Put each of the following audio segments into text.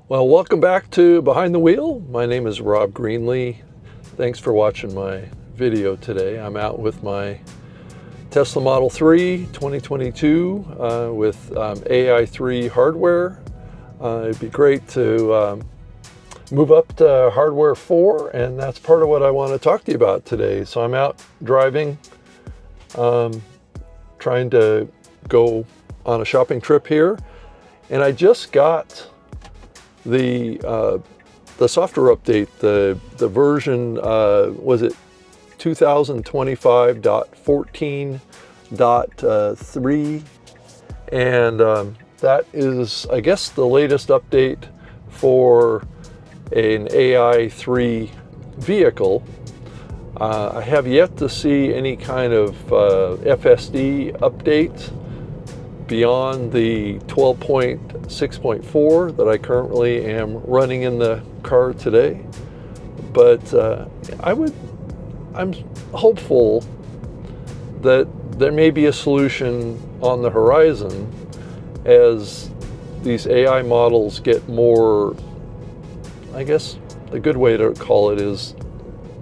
Well, welcome back to Behind the Wheel. My name is Rob Greenlee. Thanks for watching my video today. I'm out with my Tesla Model 3 2022 with AI3 hardware. It'd be great to move up to hardware 4, and that's part of what I want to talk to you about today. So I'm out driving, trying to go on a shopping trip here, and I just got the software update, the version, was it 2025.14.3, and that is, I guess, the latest update for an AI3 vehicle. I have yet to see any kind of FSD update beyond the 12.6.4 that I currently am running in the car today. But I'm hopeful that there may be a solution on the horizon as these AI models get more, I guess the good way to call it is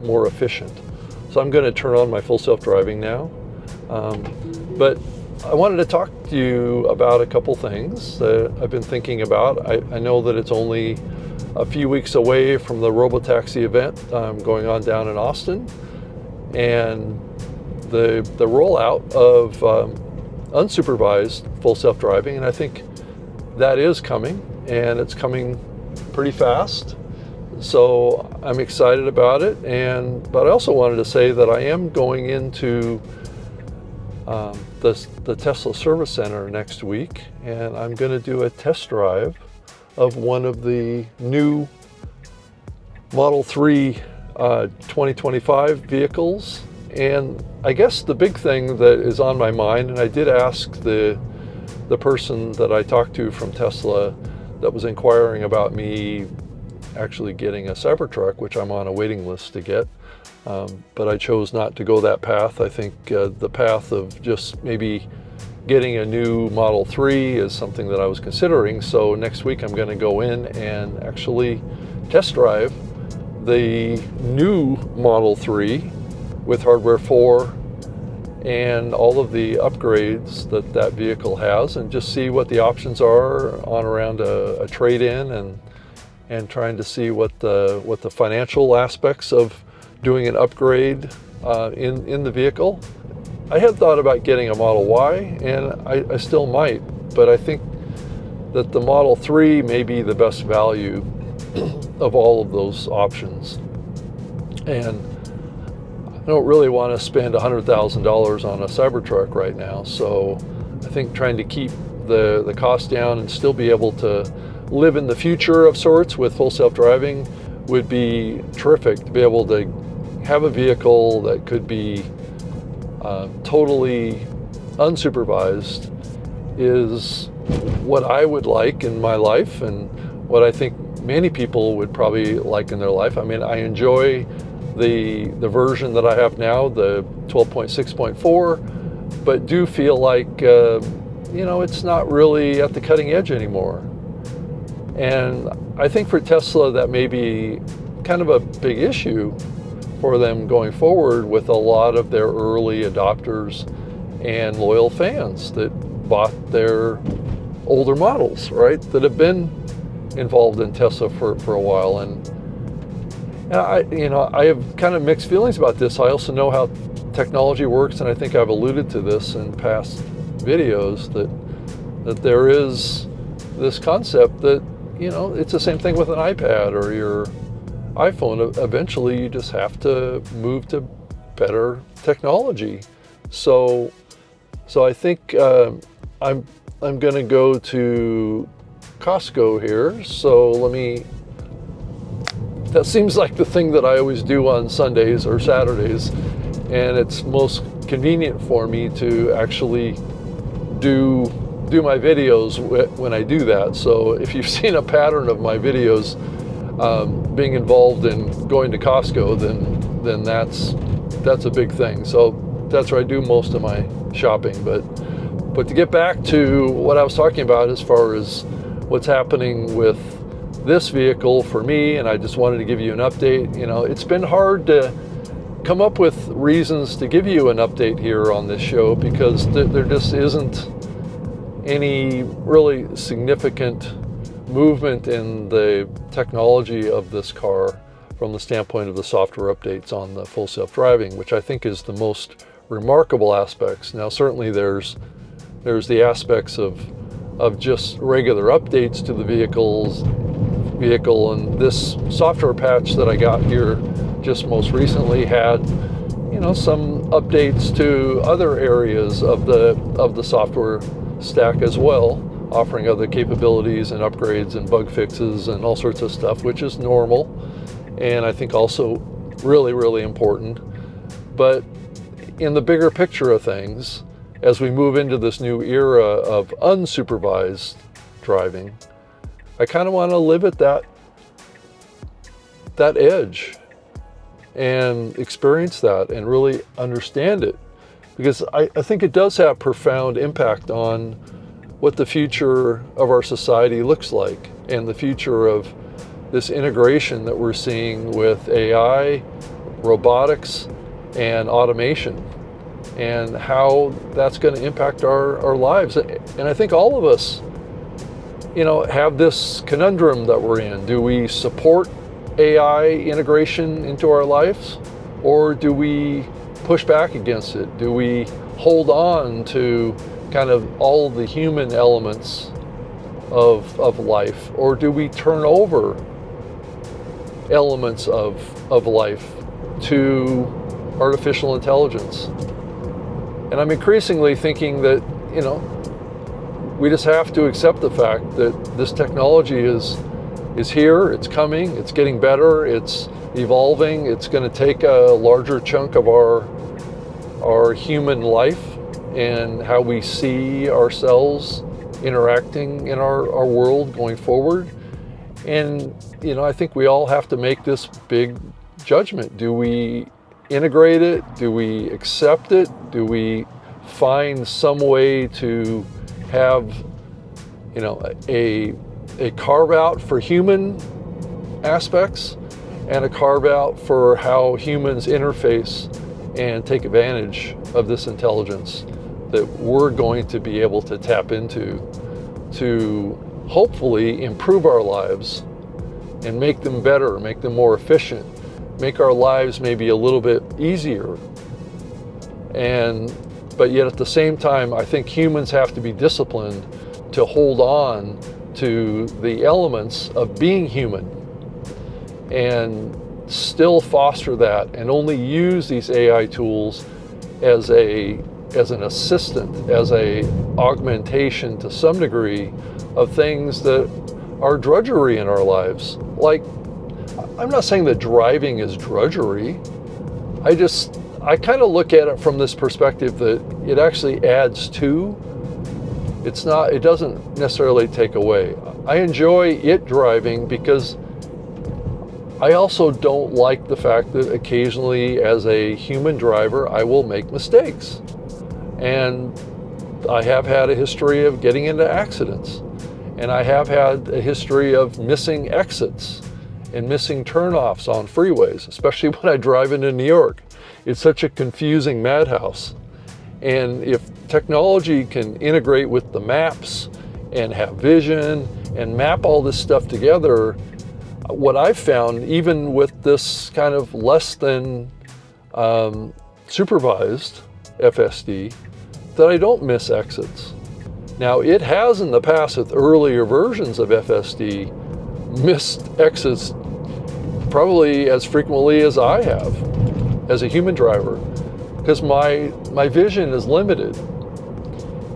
more efficient. So I'm going to turn on my full self-driving now. But I wanted to talk to you about a couple things that I've been thinking about. I know that it's only a few weeks away from the robotaxi event going on down in Austin, and the rollout of unsupervised full self-driving, and I think that is coming, and it's coming pretty fast. So I'm excited about it, but I also wanted to say that I am going into the Tesla Service Center next week, and I'm going to do a test drive of one of the new Model 3 2025 vehicles. And I guess the big thing that is on my mind, and I did ask the person that I talked to from Tesla that was inquiring about me actually getting a Cybertruck, which I'm on a waiting list to get. But I chose not to go that path. I think the path of just maybe getting a new Model 3 is something that I was considering. So next week I'm going to go in and actually test drive the new Model 3 with hardware 4 and all of the upgrades that vehicle has, and just see what the options are on around a trade-in, and trying to see what the financial aspects of doing an upgrade in the vehicle. I had thought about getting a Model Y, and I still might, but I think that the Model 3 may be the best value of all of those options. And I don't really want to spend $100,000 on a Cybertruck right now, so I think trying to keep the cost down and still be able to live in the future of sorts with full self-driving would be terrific. To be able to have a vehicle that could be totally unsupervised is what I would like in my life, and what I think many people would probably like in their life. I mean, I enjoy the version that I have now, the 12.6.4, but do feel like it's not really at the cutting edge anymore. And I think for Tesla that may be kind of a big issue for them going forward, with a lot of their early adopters and loyal fans that bought their older models, right, that have been involved in Tesla for a while. And I have kind of mixed feelings about this. I also know how technology works, and I think I've alluded to this in past videos, that there is this concept that, it's the same thing with an iPad or your iPhone. Eventually you just have to move to better technology. So I think I'm going to go to Costco here. So that seems like the thing that I always do on Sundays or Saturdays, and it's most convenient for me to actually do my videos when I do that. So if you've seen a pattern of my videos being involved in going to Costco, then that's a big thing. So that's where I do most of my shopping. But to get back to what I was talking about as far as what's happening with this vehicle for me, and I just wanted to give you an update. You know, it's been hard to come up with reasons to give you an update here on this show because there just isn't any really significant movement in the technology of this car from the standpoint of the software updates on the full self-driving, which I think is the most remarkable aspects. Now, certainly there's the aspects of just regular updates to the vehicle, and this software patch that I got here just most recently had, you know, some updates to other areas of the software stack as well, offering other capabilities and upgrades and bug fixes and all sorts of stuff, which is normal, and I think also really, really important. But in the bigger picture of things, as we move into this new era of unsupervised driving, I kind of want to live at that edge and experience that and really understand it, because I think it does have profound impact on what the future of our society looks like and the future of this integration that we're seeing with AI, robotics, and automation, and how that's going to impact our lives. And I think all of us, you know, have this conundrum that we're in. Do we support AI integration into our lives, or do we push back against it? Do we hold on to kind of all the human elements of life, or do we turn over elements of life to artificial intelligence? And I'm increasingly thinking that, you know, we just have to accept the fact that this technology is here, it's coming, it's getting better, it's evolving, it's going to take a larger chunk of our human life and how we see ourselves interacting in our world going forward. And, you know, I think we all have to make this big judgment. Do we integrate it? Do we accept it? Do we find some way to have, you know, a carve out for human aspects and a carve out for how humans interface and take advantage of this intelligence that we're going to be able to tap into to hopefully improve our lives and make them better, make them more efficient, make our lives maybe a little bit easier. But yet at the same time, I think humans have to be disciplined to hold on to the elements of being human and still foster that, and only use these AI tools as an assistant, as a augmentation to some degree of things that are drudgery in our lives. Like, I'm not saying that driving is drudgery. I kind of look at it from this perspective that it actually adds to. It doesn't necessarily take away. I enjoy it driving because I also don't like the fact that occasionally as a human driver, I will make mistakes. And I have had a history of getting into accidents. And I have had a history of missing exits and missing turnoffs on freeways, especially when I drive into New York. It's such a confusing madhouse. And if technology can integrate with the maps and have vision and map all this stuff together, what I've found, even with this kind of less than supervised FSD, that I don't miss exits. Now, it has in the past with earlier versions of FSD missed exits probably as frequently as I have as a human driver, because my vision is limited.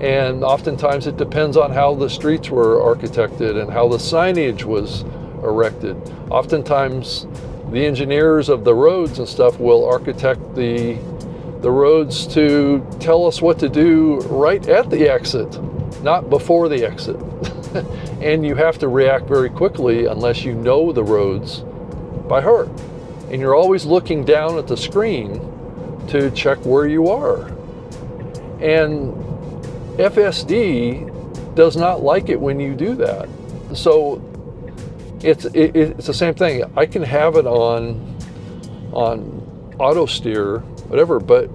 And oftentimes it depends on how the streets were architected and how the signage was erected. Oftentimes the engineers of the roads and stuff will architect the roads to tell us what to do right at the exit, not before the exit. And you have to react very quickly unless you know the roads by heart. And you're always looking down at the screen to check where you are. And FSD does not like it when you do that. So it's the same thing. I can have it on auto steer, whatever, but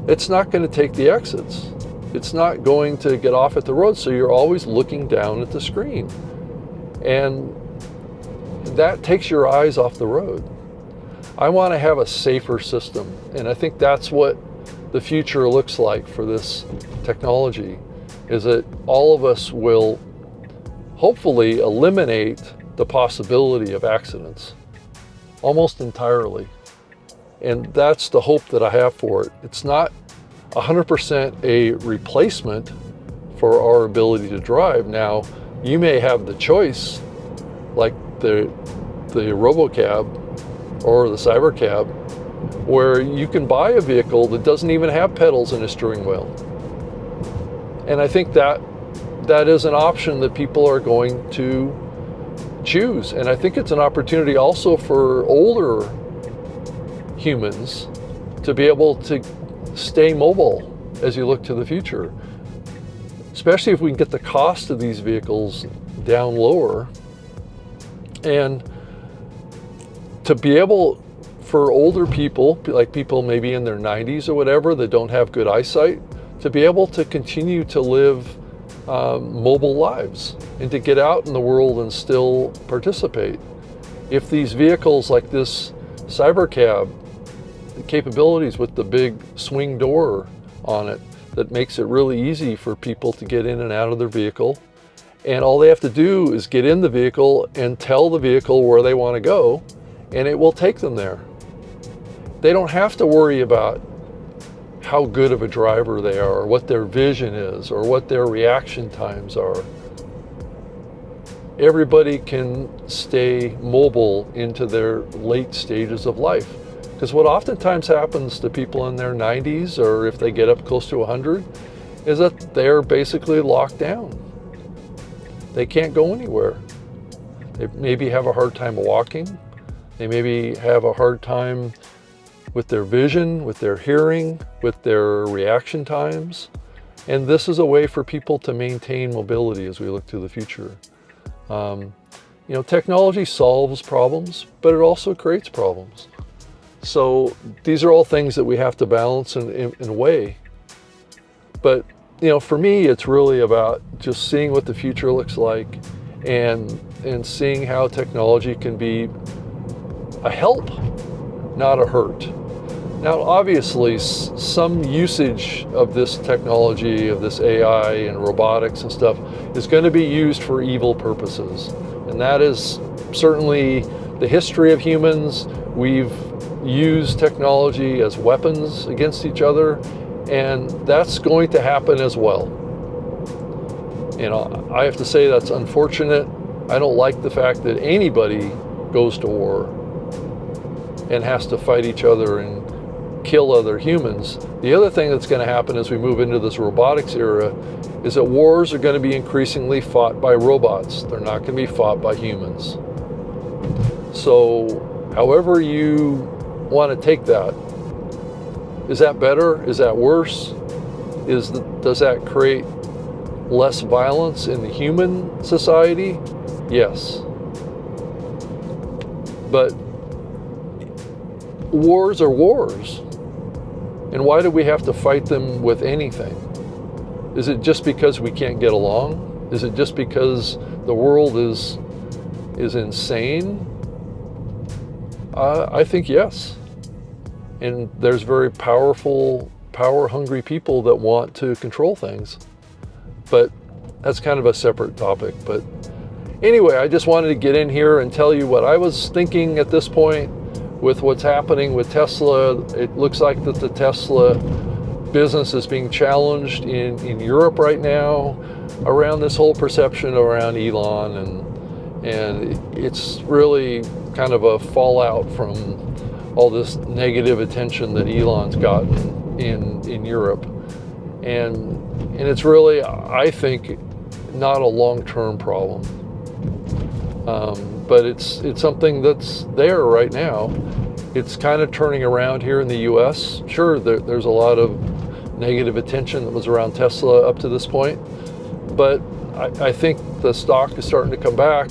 it's not going to take the exits. It's not going to get off at the road, so you're always looking down at the screen. And that takes your eyes off the road. I want to have a safer system, and I think that's what the future looks like for this technology, is that all of us will hopefully eliminate the possibility of accidents almost entirely. And that's the hope that I have for it. It's not 100% a replacement for our ability to drive. Now, you may have the choice, like the RoboCab or the CyberCab, where you can buy a vehicle that doesn't even have pedals and a steering wheel. And I think that is an option that people are going to choose. And I think it's an opportunity also for older humans to be able to stay mobile as you look to the future, especially if we can get the cost of these vehicles down lower. And to be able, for older people, like people maybe in their 90s or whatever that don't have good eyesight, to be able to continue to live mobile lives and to get out in the world and still participate. If these vehicles like this CyberCab, the capabilities with the big swing door on it that makes it really easy for people to get in and out of their vehicle, and all they have to do is get in the vehicle and tell the vehicle where they want to go, and it will take them there. They don't have to worry about how good of a driver they are, or what their vision is, or what their reaction times are. Everybody can stay mobile into their late stages of life. Because what oftentimes happens to people in their 90s, or if they get up close to 100, is that they're basically locked down. They can't go anywhere. They maybe have a hard time walking. They maybe have a hard time with their vision, with their hearing, with their reaction times. And this is a way for people to maintain mobility as we look to the future. Technology solves problems, but it also creates problems. So these are all things that we have to balance and weigh. But, for me, it's really about just seeing what the future looks like and seeing how technology can be a help, not a hurt. Now, obviously, some usage of this technology, of this AI and robotics and stuff, is going to be used for evil purposes. And that is certainly the history of humans. We've used technology as weapons against each other, and that's going to happen as well. I have to say that's unfortunate. I don't like the fact that anybody goes to war and has to fight each other and kill other humans. The other thing that's going to happen as we move into this robotics era is that wars are going to be increasingly fought by robots. They're not going to be fought by humans. So however you want to take that, is that better? Is that worse? Does that create less violence in the human society? Yes. But wars are wars. And why do we have to fight them with anything? Is it just because we can't get along? Is it just because the world is insane? I think yes. And there's very powerful, power-hungry people that want to control things. But that's kind of a separate topic. But anyway, I just wanted to get in here and tell you what I was thinking at this point with what's happening with Tesla. It looks like that the Tesla business is being challenged in Europe right now around this whole perception around Elon, and it's really kind of a fallout from all this negative attention that Elon's gotten in Europe. And it's really, I think, not a long-term problem. But it's something that's there right now. It's kind of turning around here in the US. Sure, there's a lot of negative attention that was around Tesla up to this point, but I think the stock is starting to come back.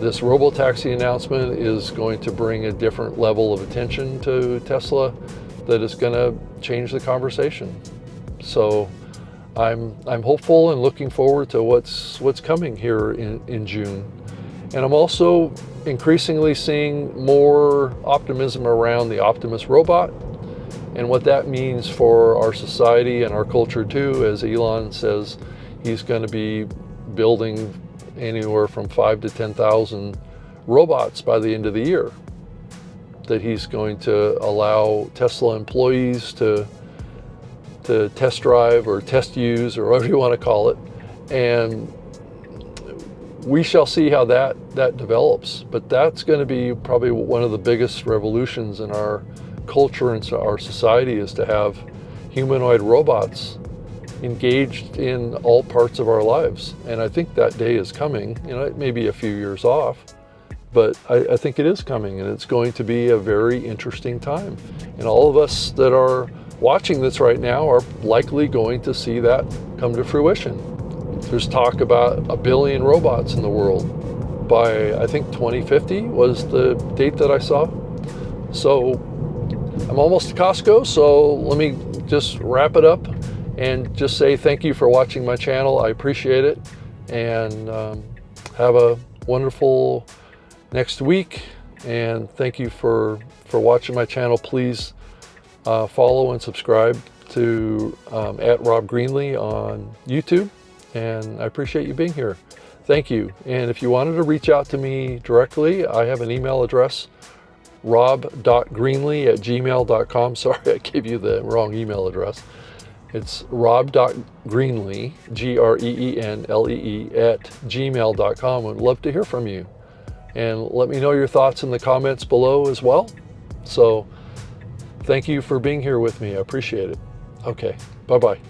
This robotaxi announcement is going to bring a different level of attention to Tesla that is going to change the conversation. So I'm hopeful and looking forward to what's coming here in June. And I'm also increasingly seeing more optimism around the Optimus robot and what that means for our society and our culture too, as Elon says he's going to be building anywhere from 5,000 to 10,000 robots by the end of the year, that he's going to allow Tesla employees to test drive or test use or whatever you want to call it. And we shall see how that develops. But that's going to be probably one of the biggest revolutions in our culture and our society, is to have humanoid robots engaged in all parts of our lives. And I think that day is coming. You know, it may be a few years off, but I think it is coming, and it's going to be a very interesting time. And all of us that are watching this right now are likely going to see that come to fruition. There's talk about 1 billion robots in the world by, I think, 2050 was the date that I saw. So I'm almost to Costco, so let me just wrap it up and just say thank you for watching my channel. I appreciate it, and have a wonderful next week. And thank you for watching my channel. Please follow and subscribe to at Rob Greenlee on YouTube, and I appreciate you being here. Thank you. And if you wanted to reach out to me directly, I have an email address, rob.greenlee@gmail.com. Sorry, I gave you the wrong email address. It's rob.greenlee, Greenlee, @gmail.com. I'd love to hear from you. And let me know your thoughts in the comments below as well. So thank you for being here with me. I appreciate it. Okay, bye-bye.